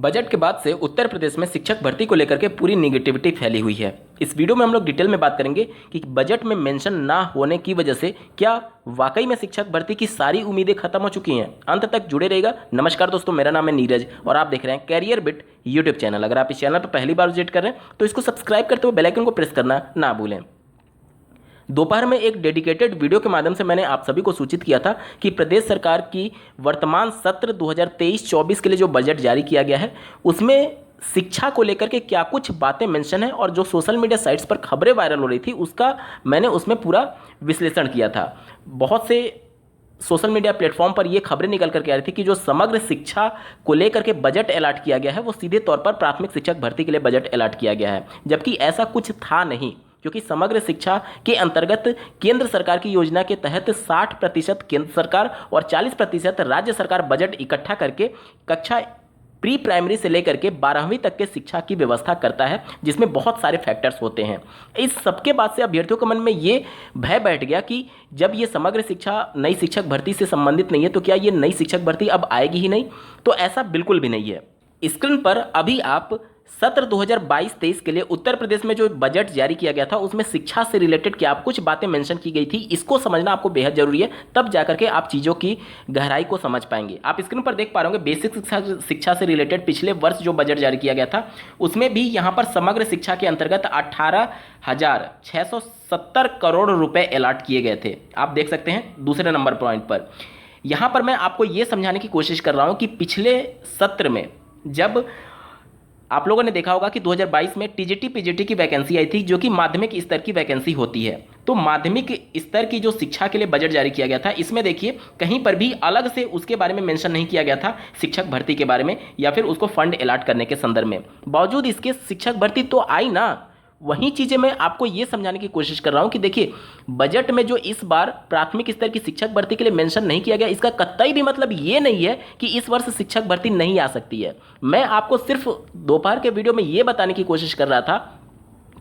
Budget के बाद से उत्तर प्रदेश में शिक्षक भर्ती को लेकर के पूरी निगेटिविटी फैली हुई है। इस वीडियो में हम लोग डिटेल में बात करेंगे कि बजट में मेंशन ना होने की वजह से क्या वाकई में शिक्षक भर्ती की सारी उम्मीदें खत्म हो चुकी हैं। अंत तक जुड़े रहेगा। नमस्कार दोस्तों, मेरा नाम है नीरज और आप देख रहे हैं कैरियर बिट यूट्यूब चैनल। अगर आप इस चैनल पर पहली बार विजिट कर रहे हैं तो इसको सब्सक्राइब करते हुए बेल आइकन को प्रेस करना ना भूलें। दोपहर में एक डेडिकेटेड वीडियो के माध्यम से मैंने आप सभी को सूचित किया था कि प्रदेश सरकार की वर्तमान सत्र 2023-24 के लिए जो बजट जारी किया गया है उसमें शिक्षा को लेकर के क्या कुछ बातें मेंशन है और जो सोशल मीडिया साइट्स पर खबरें वायरल हो रही थी उसका मैंने उसमें पूरा विश्लेषण किया था। बहुत से सोशल मीडिया प्लेटफॉर्म पर ये खबरें निकल करके आ रही थी कि जो समग्र शिक्षा को लेकर के बजट अलॉट किया गया है वो सीधे तौर पर प्राथमिक शिक्षक भर्ती के लिए बजट अलॉट किया गया है, जबकि ऐसा कुछ था नहीं। क्योंकि समग्र शिक्षा के अंतर्गत केंद्र सरकार की योजना के तहत 60% केंद्र सरकार और 40% राज्य सरकार बजट इकट्ठा करके कक्षा प्री प्राइमरी से लेकर के 12वीं तक के शिक्षा की व्यवस्था करता है, जिसमें बहुत सारे फैक्टर्स होते हैं। इस सबके बाद से अभ्यर्थियों के मन में ये भय बैठ गया कि जब ये समग्र शिक्षा नई शिक्षक भर्ती से संबंधित नहीं है तो क्या ये नई शिक्षक भर्ती अब आएगी ही नहीं। तो ऐसा बिल्कुल भी नहीं है। स्क्रीन पर अभी आप सत्र 2022-23 के लिए उत्तर प्रदेश में जो बजट जारी किया गया था उसमें शिक्षा से रिलेटेड क्या कुछ बातें मेंशन की गई थी, इसको समझना आपको बेहद जरूरी है। तब जाकर के आप चीज़ों की गहराई को समझ पाएंगे। आप स्क्रीन पर देख पा रहे होंगे बेसिक शिक्षा से रिलेटेड पिछले वर्ष जो बजट जारी किया गया था उसमें भी यहाँ पर समग्र शिक्षा के अंतर्गत 18,670 करोड़ रुपये अलॉट किए गए थे। आप देख सकते हैं दूसरे नंबर पॉइंट पर। यहाँ पर मैं आपको ये समझाने की कोशिश कर रहा हूँ कि पिछले सत्र में जब आप लोगों ने देखा होगा कि 2022 में टीजीटी पीजीटी की वैकेंसी आई थी, जो कि माध्यमिक स्तर की वैकेंसी होती है। तो माध्यमिक स्तर की जो शिक्षा के लिए बजट जारी किया गया था इसमें देखिए कहीं पर भी अलग से उसके बारे में मेंशन नहीं किया गया था शिक्षक भर्ती के बारे में या फिर उसको फंड अलॉट करने के संदर्भ में। बावजूद इसके शिक्षक भर्ती तो आई ना। वही चीज़ें मैं आपको ये समझाने की कोशिश कर रहा हूँ कि देखिए बजट में जो इस बार प्राथमिक स्तर की शिक्षक भर्ती के लिए मेंशन नहीं किया गया इसका कतई भी मतलब ये नहीं है कि इस वर्ष शिक्षक भर्ती नहीं आ सकती है। मैं आपको सिर्फ दोपहर के वीडियो में ये बताने की कोशिश कर रहा था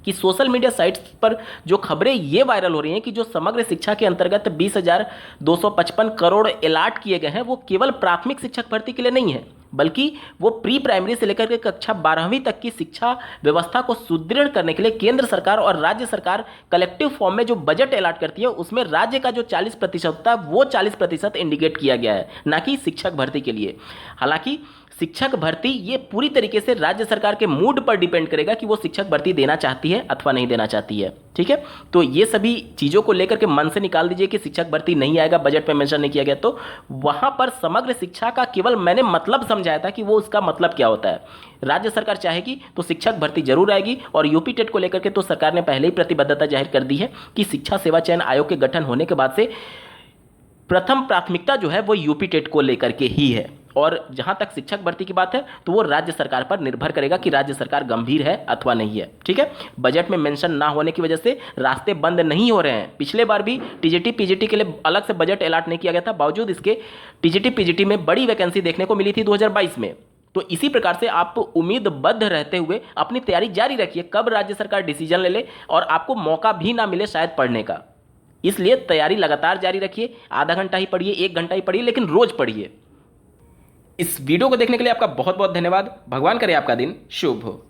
कि सोशल मीडिया साइट्स पर जो खबरें ये वायरल हो रही हैं कि जो समग्र शिक्षा के अंतर्गत 20,255 करोड़ अलॉट किए गए हैं वो केवल प्राथमिक शिक्षक भर्ती के लिए नहीं है, बल्कि वो प्री प्राइमरी से लेकर के कक्षा 12वीं तक की शिक्षा व्यवस्था को सुदृढ़ करने के लिए केंद्र सरकार और राज्य सरकार कलेक्टिव फॉर्म में जो बजट अलॉट करती है उसमें राज्य का जो 40% होता है वो 40% इंडिकेट किया गया है, ना कि शिक्षक भर्ती के लिए। हालांकि शिक्षक भर्ती ये पूरी तरीके से राज्य सरकार के मूड पर डिपेंड करेगा कि वो शिक्षक भर्ती देना चाहती है अथवा नहीं देना चाहती है। ठीक है, तो ये सभी चीज़ों को लेकर के मन से निकाल दीजिए कि शिक्षक भर्ती नहीं आएगा, बजट में मेंशन नहीं किया गया। तो वहाँ पर समग्र शिक्षा का केवल मैंने मतलब समझाया था कि वो उसका मतलब क्या होता है। राज्य सरकार चाहेगी तो शिक्षक भर्ती जरूर आएगी और यूपी टेट को लेकर के तो सरकार ने पहले ही प्रतिबद्धता जाहिर कर दी है कि शिक्षा सेवा चयन आयोग के गठन होने के बाद से प्रथम प्राथमिकता जो है वो यूपी टेट को लेकर के ही है। और जहां तक शिक्षक भर्ती की बात है तो वो राज्य सरकार पर निर्भर करेगा कि राज्य सरकार गंभीर है अथवा नहीं है। ठीक है, बजट में मेंशन ना होने की वजह से रास्ते बंद नहीं हो रहे हैं। पिछले बार भी टीजीटी पीजीटी के लिए अलग से बजट अलॉट नहीं किया गया था, बावजूद इसके टीजीटी पीजीटी में बड़ी वैकेंसी देखने को मिली थी 2022 में। तो इसी प्रकार से आप उम्मीदबद्ध रहते हुए अपनी तैयारी जारी रखिए, कब राज्य सरकार डिसीजन ले ले और आपको मौका भी ना मिले शायद पढ़ने का। इसलिए तैयारी लगातार जारी रखिए। आधा घंटा ही पढ़िए, 1 घंटा ही पढ़िए, लेकिन रोज पढ़िए। इस वीडियो को देखने के लिए आपका बहुत बहुत धन्यवाद। भगवान करे आपका दिन शुभ हो।